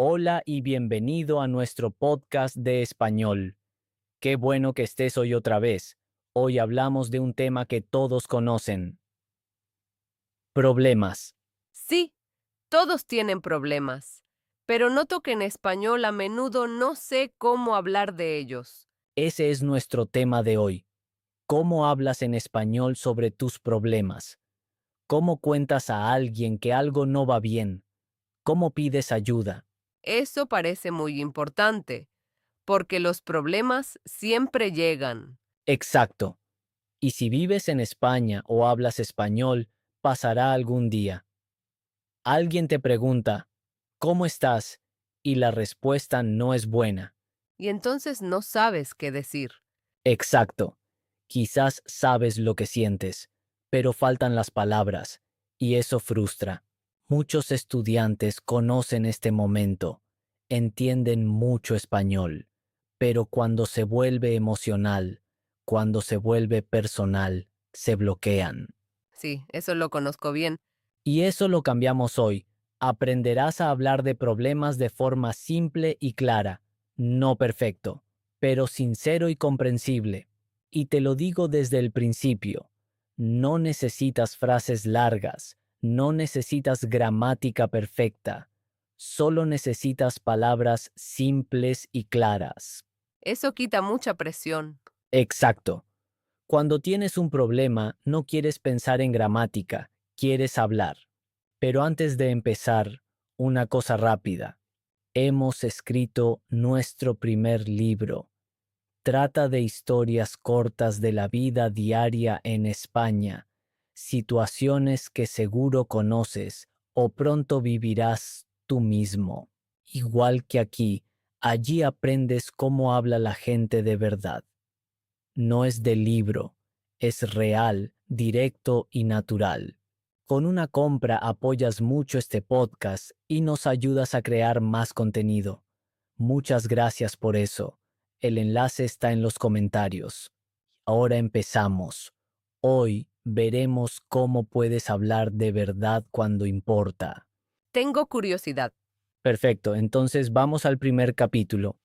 Hola y bienvenido a nuestro podcast de español. Qué bueno que estés hoy otra vez. Hoy hablamos de un tema que todos conocen. Problemas. Sí, todos tienen problemas, pero noto que en español a menudo no sé cómo hablar de ellos. Ese es nuestro tema de hoy. ¿Cómo hablas en español sobre tus problemas? ¿Cómo cuentas a alguien que algo no va bien? ¿Cómo pides ayuda? Eso parece muy importante, porque los problemas siempre llegan. Exacto. Y si vives en España o hablas español, pasará algún día. Alguien te pregunta, ¿cómo estás? Y la respuesta no es buena. Y entonces no sabes qué decir. Exacto. Quizás sabes lo que sientes, pero faltan las palabras, y eso frustra. Muchos estudiantes conocen este momento, entienden mucho español, pero cuando se vuelve emocional, cuando se vuelve personal, se bloquean. Sí, eso lo conozco bien. Y eso lo cambiamos hoy. Aprenderás a hablar de problemas de forma simple y clara, no perfecto, pero sincero y comprensible. Y te lo digo desde el principio, no necesitas frases largas, no necesitas gramática perfecta, solo necesitas palabras simples y claras. Eso quita mucha presión. Exacto. Cuando tienes un problema, no quieres pensar en gramática, quieres hablar. Pero antes de empezar, una cosa rápida. Hemos escrito nuestro primer libro. Trata de historias cortas de la vida diaria en España, situaciones que seguro conoces o pronto vivirás tú mismo. Igual que aquí, allí aprendes cómo habla la gente de verdad. No es de libro, es real, directo y natural. Con una compra apoyas mucho este podcast y nos ayudas a crear más contenido. Muchas gracias por eso. El enlace está en los comentarios. Ahora empezamos. Hoy veremos cómo puedes hablar de verdad cuando importa. Tengo curiosidad. Perfecto, entonces vamos al primer capítulo.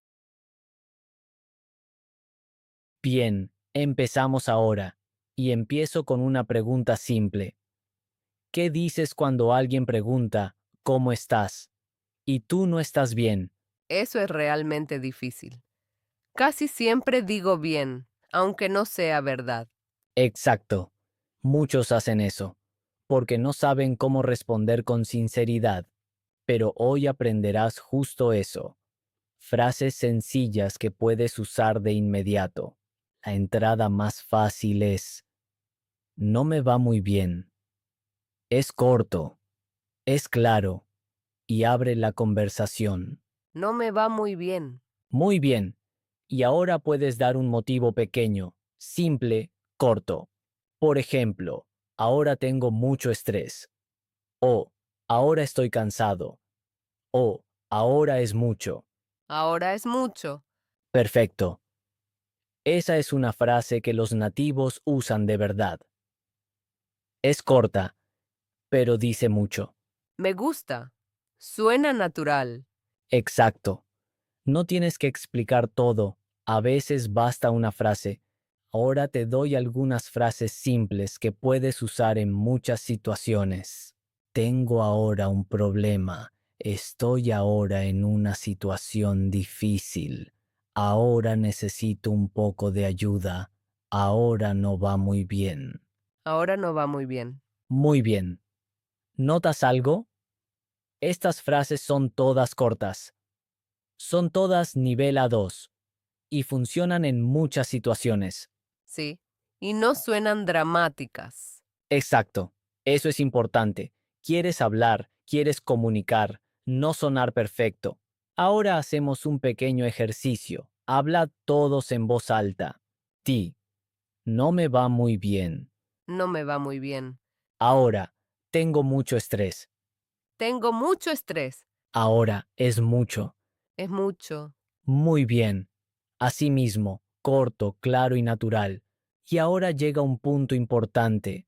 Bien, empezamos ahora. Y empiezo con una pregunta simple. ¿Qué dices cuando alguien pregunta, ¿cómo estás? Y tú no estás bien. Eso es realmente difícil. Casi siempre digo bien, aunque no sea verdad. Exacto. Muchos hacen eso, porque no saben cómo responder con sinceridad. Pero hoy aprenderás justo eso. Frases sencillas que puedes usar de inmediato. La entrada más fácil es, no me va muy bien. Es corto, es claro, y abre la conversación. No me va muy bien. Muy bien. Y ahora puedes dar un motivo pequeño, simple, corto. Por ejemplo, ahora tengo mucho estrés. O ahora estoy cansado. O ahora es mucho. Ahora es mucho. Perfecto. Esa es una frase que los nativos usan de verdad. Es corta, pero dice mucho. Me gusta. Suena natural. Exacto. No tienes que explicar todo. A veces basta una frase. Ahora te doy algunas frases simples que puedes usar en muchas situaciones. Tengo ahora un problema. Estoy ahora en una situación difícil. Ahora necesito un poco de ayuda. Ahora no va muy bien. Ahora no va muy bien. Muy bien. ¿Notas algo? Estas frases son todas cortas. Son todas nivel A2 y funcionan en muchas situaciones. Sí. Y no suenan dramáticas. Exacto. Eso es importante. Quieres hablar, quieres comunicar, no sonar perfecto. Ahora hacemos un pequeño ejercicio. Habla todos en voz alta. Ti. No me va muy bien. No me va muy bien. Ahora. Tengo mucho estrés. Tengo mucho estrés. Ahora es mucho. Es mucho. Muy bien. Asimismo, corto, claro y natural. Y ahora llega un punto importante.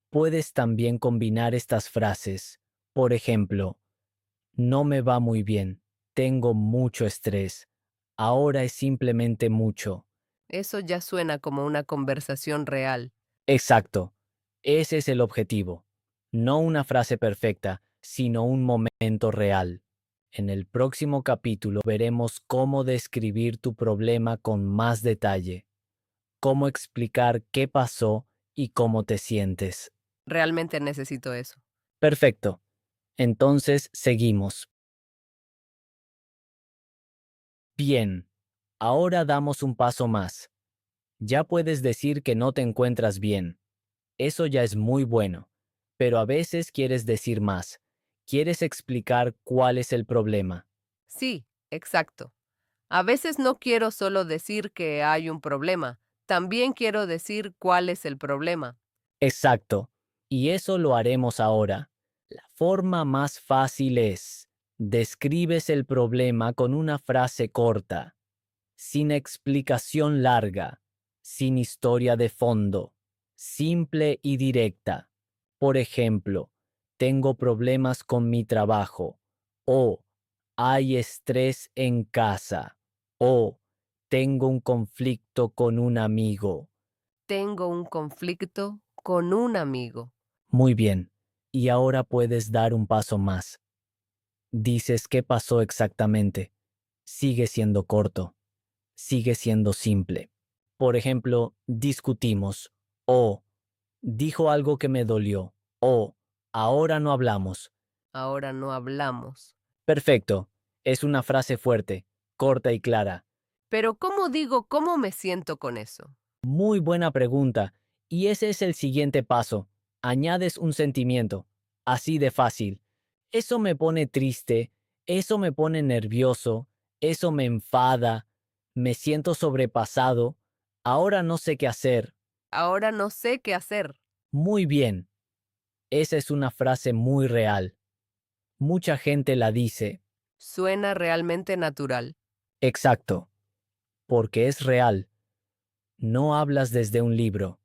Puedes también combinar estas frases. Por ejemplo, no me va muy bien. Tengo mucho estrés. Ahora es simplemente mucho. Eso ya suena como una conversación real. Exacto. Ese es el objetivo. No una frase perfecta, sino un momento real. En el próximo capítulo veremos cómo describir tu problema con más detalle, cómo explicar qué pasó y cómo te sientes. Realmente necesito eso. Perfecto. Entonces, seguimos. Bien. Ahora damos un paso más. Ya puedes decir que no te encuentras bien. Eso ya es muy bueno. Pero a veces quieres decir más. Quieres explicar cuál es el problema. Sí, exacto. A veces no quiero solo decir que hay un problema, también quiero decir cuál es el problema. Exacto. Y eso lo haremos ahora. La forma más fácil es, describes el problema con una frase corta, sin explicación larga, sin historia de fondo, simple y directa. Por ejemplo, tengo problemas con mi trabajo, o hay estrés en casa, o tengo un conflicto con un amigo. Tengo un conflicto con un amigo. Muy bien. Y ahora puedes dar un paso más. Dices qué pasó exactamente. Sigue siendo corto. Sigue siendo simple. Por ejemplo, discutimos. O dijo algo que me dolió. O ahora no hablamos. Ahora no hablamos. Perfecto. Es una frase fuerte, corta y clara. Pero ¿cómo digo cómo me siento con eso? Muy buena pregunta. Y ese es el siguiente paso. Añades un sentimiento. Así de fácil. Eso me pone triste, eso me pone nervioso, eso me enfada, me siento sobrepasado, ahora no sé qué hacer. Ahora no sé qué hacer. Muy bien. Esa es una frase muy real. Mucha gente la dice. Suena realmente natural. Exacto. Porque es real. No hablas desde un libro.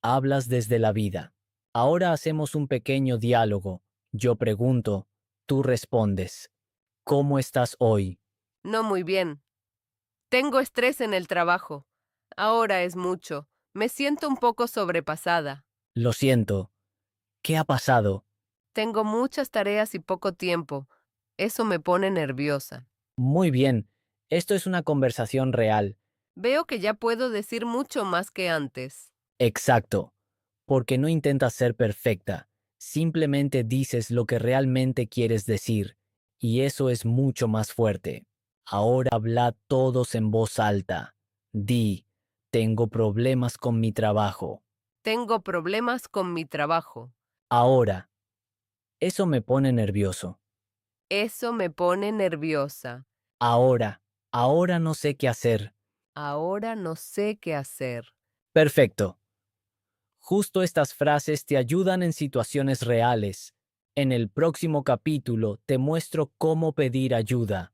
Hablas desde la vida. Ahora hacemos un pequeño diálogo. Yo pregunto, tú respondes. ¿Cómo estás hoy? No muy bien. Tengo estrés en el trabajo. Ahora es mucho. Me siento un poco sobrepasada. Lo siento. ¿Qué ha pasado? Tengo muchas tareas y poco tiempo. Eso me pone nerviosa. Muy bien. Esto es una conversación real. Veo que ya puedo decir mucho más que antes. Exacto. Porque no intentas ser perfecta. Simplemente dices lo que realmente quieres decir. Y eso es mucho más fuerte. Ahora hablad todos en voz alta. Di, tengo problemas con mi trabajo. Tengo problemas con mi trabajo. Ahora, eso me pone nervioso. Eso me pone nerviosa. Ahora no sé qué hacer. Ahora no sé qué hacer. Perfecto. Justo estas frases te ayudan en situaciones reales. En el próximo capítulo te muestro cómo pedir ayuda,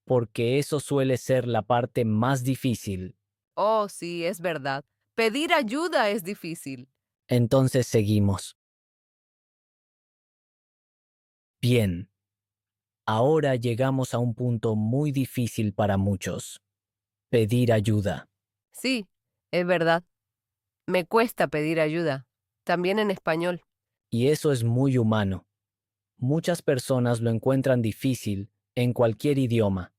porque eso suele ser la parte más difícil. Oh, sí, es verdad. Pedir ayuda es difícil. Entonces seguimos. Bien, ahora llegamos a un punto muy difícil para muchos. Pedir ayuda. Sí, es verdad. Me cuesta pedir ayuda. También en español. Y eso es muy humano. Muchas personas lo encuentran difícil en cualquier idioma.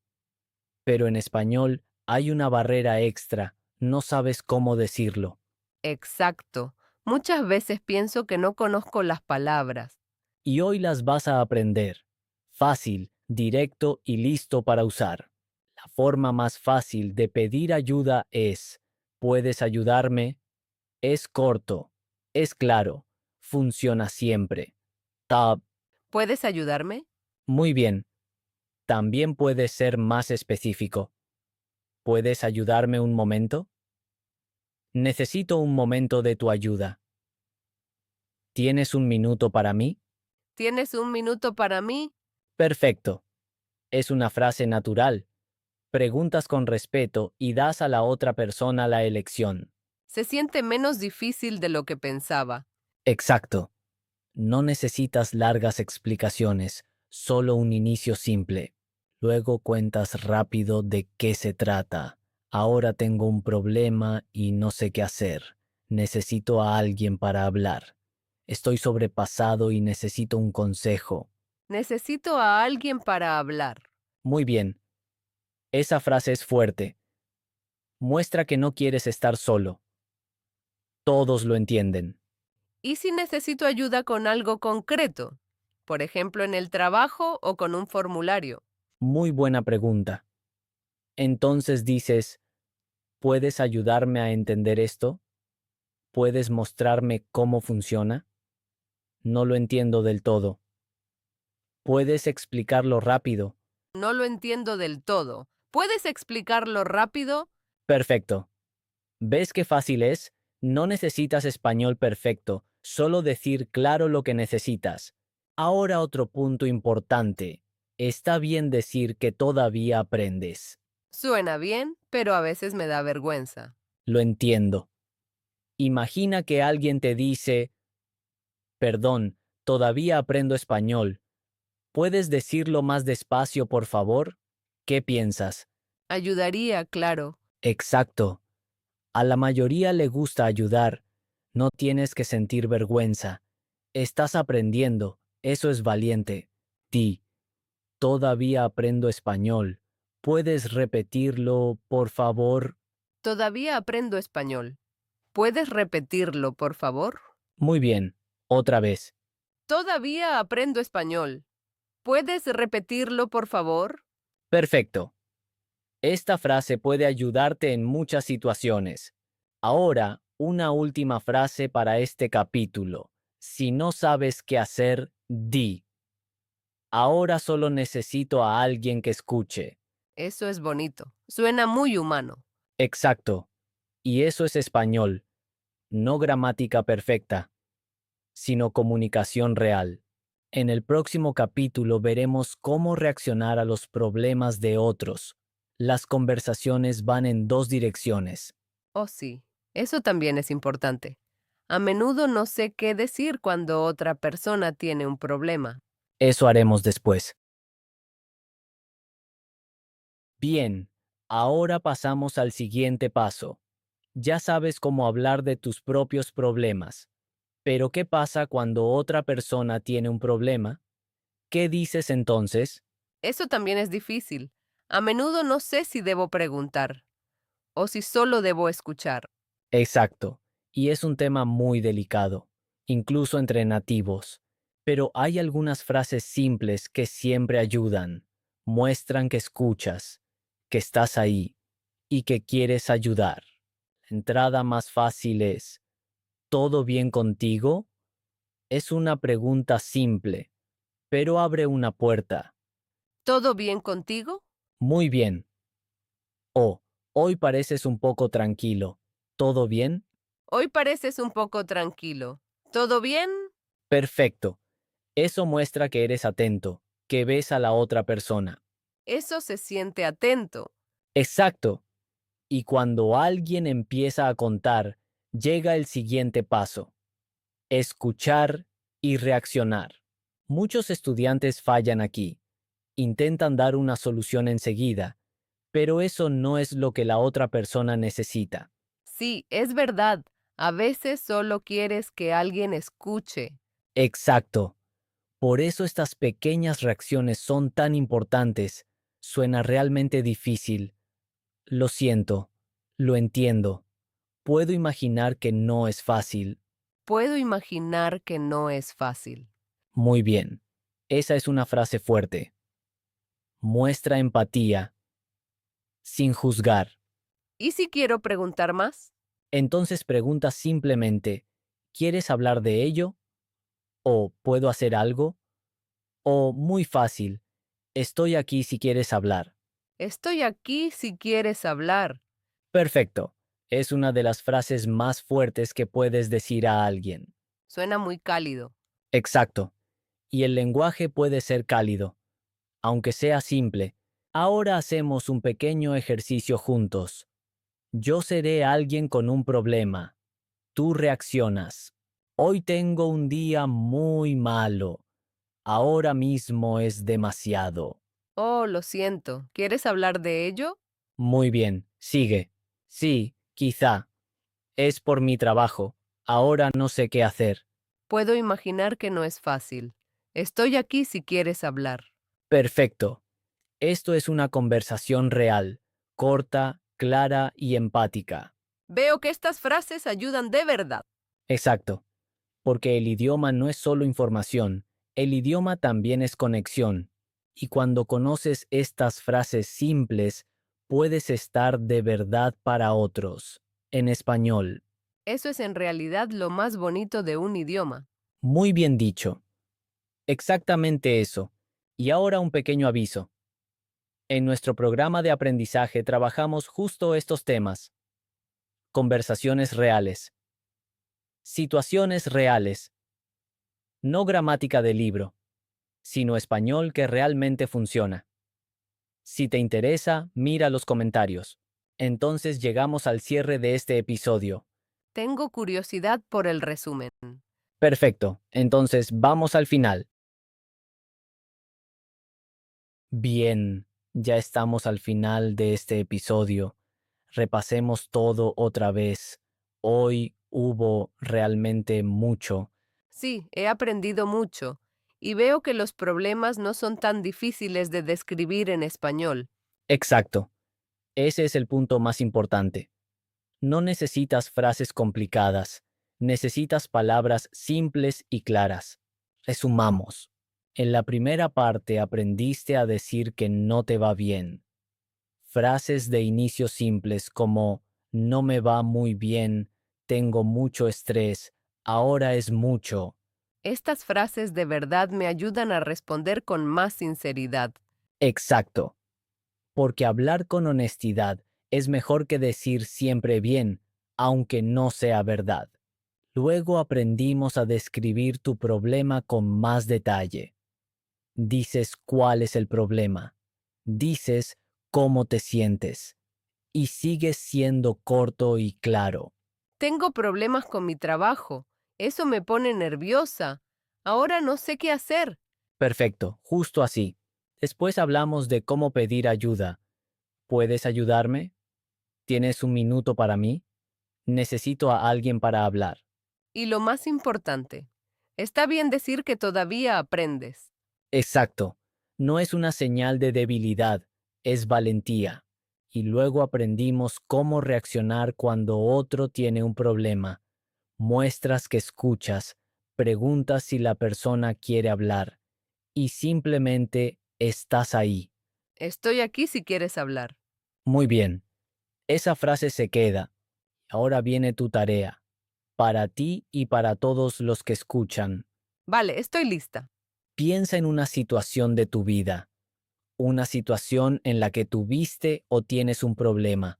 Pero en español hay una barrera extra, no sabes cómo decirlo. Exacto. Muchas veces pienso que no conozco las palabras. Y hoy las vas a aprender. Fácil, directo y listo para usar. La forma más fácil de pedir ayuda es, ¿puedes ayudarme? Es corto, es claro, funciona siempre. Tab, ¿Puedes ayudarme? muy bien. También puede ser más específico. ¿Puedes ayudarme un momento? Necesito un momento de tu ayuda. ¿Tienes un minuto para mí? ¿Tienes un minuto para mí? Perfecto. Es una frase natural. Preguntas con respeto y das a la otra persona la elección. Se siente menos difícil de lo que pensaba. Exacto. No necesitas largas explicaciones, solo un inicio simple. Luego cuentas rápido de qué se trata. Ahora tengo un problema y no sé qué hacer. Necesito a alguien para hablar. Estoy sobrepasado y necesito un consejo. Necesito a alguien para hablar. Muy bien, esa frase es fuerte. Muestra que no quieres estar solo. Todos lo entienden. ¿Y si necesito ayuda con algo concreto? Por ejemplo, en el trabajo o con un formulario. Muy buena pregunta. Entonces dices, ¿puedes ayudarme a entender esto? ¿Puedes mostrarme cómo funciona? No lo entiendo del todo. ¿Puedes explicarlo rápido? No lo entiendo del todo. ¿Puedes explicarlo rápido? Perfecto. ¿Ves qué fácil es? No necesitas español perfecto, solo decir claro lo que necesitas. Ahora otro punto importante. Está bien decir que todavía aprendes. Suena bien, pero a veces me da vergüenza. Lo entiendo. Imagina que alguien te dice, perdón, todavía aprendo español. ¿Puedes decirlo más despacio, por favor? ¿Qué piensas? Ayudaría, claro. Exacto. A la mayoría le gusta ayudar. No tienes que sentir vergüenza. Estás aprendiendo. Eso es valiente. Di, todavía aprendo español. ¿Puedes repetirlo, por favor? Todavía aprendo español. ¿Puedes repetirlo, por favor? Muy bien. Otra vez. Todavía aprendo español. ¿Puedes repetirlo, por favor? Perfecto. Esta frase puede ayudarte en muchas situaciones. Ahora, una última frase para este capítulo. Si no sabes qué hacer, di. Ahora solo necesito a alguien que escuche. Eso es bonito. Suena muy humano. Exacto. Y eso es español. No gramática perfecta, sino comunicación real. En el próximo capítulo veremos cómo reaccionar a los problemas de otros. Las conversaciones van en dos direcciones. Oh, sí. Eso también es importante. A menudo no sé qué decir cuando otra persona tiene un problema. Eso haremos después. Bien, ahora pasamos al siguiente paso. Ya sabes cómo hablar de tus propios problemas. Pero ¿qué pasa cuando otra persona tiene un problema? ¿Qué dices entonces? Eso también es difícil. A menudo no sé si debo preguntar o si solo debo escuchar. Exacto. Y es un tema muy delicado, incluso entre nativos. Pero hay algunas frases simples que siempre ayudan. Muestran que escuchas, que estás ahí y que quieres ayudar. La entrada más fácil es, ¿todo bien contigo? Es una pregunta simple, pero abre una puerta. ¿Todo bien contigo? Muy bien. O, hoy pareces un poco tranquilo. ¿Todo bien? Hoy pareces un poco tranquilo. ¿Todo bien? Perfecto. Eso muestra que eres atento, que ves a la otra persona. Eso se siente atento. Exacto. Y cuando alguien empieza a contar, llega el siguiente paso. Escuchar y reaccionar. Muchos estudiantes fallan aquí. Intentan dar una solución enseguida, pero eso no es lo que la otra persona necesita. Sí, es verdad. A veces solo quieres que alguien escuche. Exacto. Por eso estas pequeñas reacciones son tan importantes. Suena realmente difícil. Lo siento. Lo entiendo. Puedo imaginar que no es fácil. Puedo imaginar que no es fácil. Muy bien. Esa es una frase fuerte. Muestra empatía, sin juzgar. ¿Y si quiero preguntar más? Entonces pregunta simplemente, ¿quieres hablar de ello? ¿O puedo hacer algo? O muy fácil, estoy aquí si quieres hablar. Estoy aquí si quieres hablar. Perfecto. Es una de las frases más fuertes que puedes decir a alguien. Suena muy cálido. Exacto. Y el lenguaje puede ser cálido, aunque sea simple. Ahora hacemos un pequeño ejercicio juntos. Yo seré alguien con un problema. Tú reaccionas. Hoy tengo un día muy malo. Ahora mismo es demasiado. Oh, lo siento. ¿Quieres hablar de ello? Muy bien, sigue. Sí, quizá. Es por mi trabajo. Ahora no sé qué hacer. Puedo imaginar que no es fácil. Estoy aquí si quieres hablar. Perfecto. Esto es una conversación real, corta, clara y empática. Veo que estas frases ayudan de verdad. Exacto. Porque el idioma no es solo información, el idioma también es conexión. Y cuando conoces estas frases simples, puedes estar de verdad para otros. En español. Eso es en realidad lo más bonito de un idioma. Muy bien dicho. Exactamente eso. Y ahora un pequeño aviso. En nuestro programa de aprendizaje trabajamos justo estos temas. Conversaciones reales. Situaciones reales. No gramática de libro, sino español que realmente funciona. Si te interesa, mira los comentarios. Entonces llegamos al cierre de este episodio. Tengo curiosidad por el resumen. Perfecto, entonces vamos al final. Bien, ya estamos al final de este episodio. Repasemos todo otra vez. Hoy hubo realmente mucho. Sí, he aprendido mucho y veo que los problemas no son tan difíciles de describir en español. Exacto, ese es el punto más importante. No necesitas frases complicadas, necesitas palabras simples y claras. Resumamos. En la primera parte aprendiste a decir que no te va bien. Frases de inicio simples como no me va muy bien, tengo mucho estrés, ahora es mucho. Estas frases de verdad me ayudan a responder con más sinceridad. Exacto, porque hablar con honestidad es mejor que decir siempre bien, aunque no sea verdad. Luego aprendimos a describir tu problema con más detalle. Dices cuál es el problema. Dices cómo te sientes. Y sigues siendo corto y claro. Tengo problemas con mi trabajo. Eso me pone nerviosa. Ahora no sé qué hacer. Perfecto, justo así. Después hablamos de cómo pedir ayuda. ¿Puedes ayudarme? ¿Tienes un minuto para mí? Necesito a alguien para hablar. Y lo más importante, está bien decir que todavía aprendes. Exacto. No es una señal de debilidad, es valentía. Y luego aprendimos cómo reaccionar cuando otro tiene un problema. Muestras que escuchas, preguntas si la persona quiere hablar y simplemente estás ahí. Estoy aquí si quieres hablar. Muy bien. Esa frase se queda. Ahora viene tu tarea. Para ti y para todos los que escuchan. Vale, estoy lista. Piensa en una situación de tu vida. Una situación en la que tuviste o tienes un problema.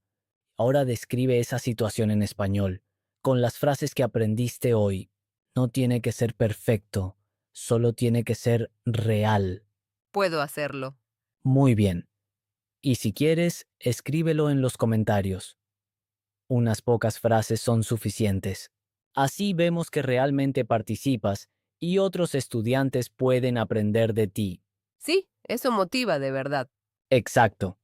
Ahora describe esa situación en español, con las frases que aprendiste hoy. No tiene que ser perfecto, solo tiene que ser real. Puedo hacerlo. Muy bien. Y si quieres, escríbelo en los comentarios. Unas pocas frases son suficientes. Así vemos que realmente participas y otros estudiantes pueden aprender de ti. Sí, eso motiva de verdad. Exacto.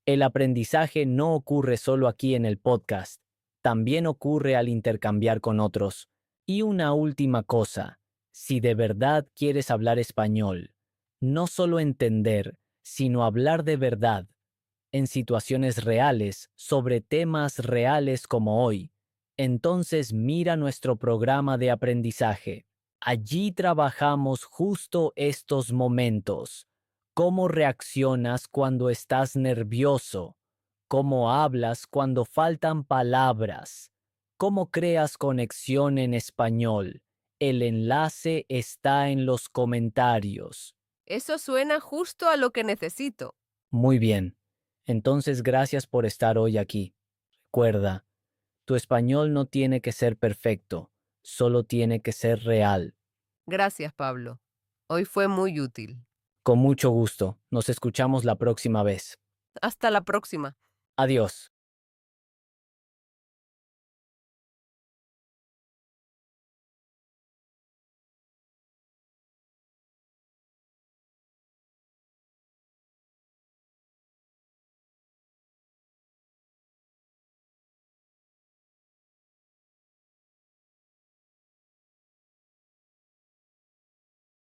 El aprendizaje no ocurre solo aquí en el podcast, también ocurre al intercambiar con otros. Y una última cosa, si de verdad quieres hablar español, no solo entender, sino hablar de verdad, en situaciones reales, sobre temas reales como hoy, entonces mira nuestro programa de aprendizaje. Allí trabajamos justo estos momentos. ¿Cómo reaccionas cuando estás nervioso? ¿Cómo hablas cuando faltan palabras? ¿Cómo creas conexión en español? El enlace está en los comentarios. Eso suena justo a lo que necesito. Muy bien. Entonces, gracias por estar hoy aquí. Recuerda, tu español no tiene que ser perfecto, solo tiene que ser real. Gracias, Pablo. Hoy fue muy útil. Con mucho gusto. Nos escuchamos la próxima vez. Hasta la próxima. Adiós.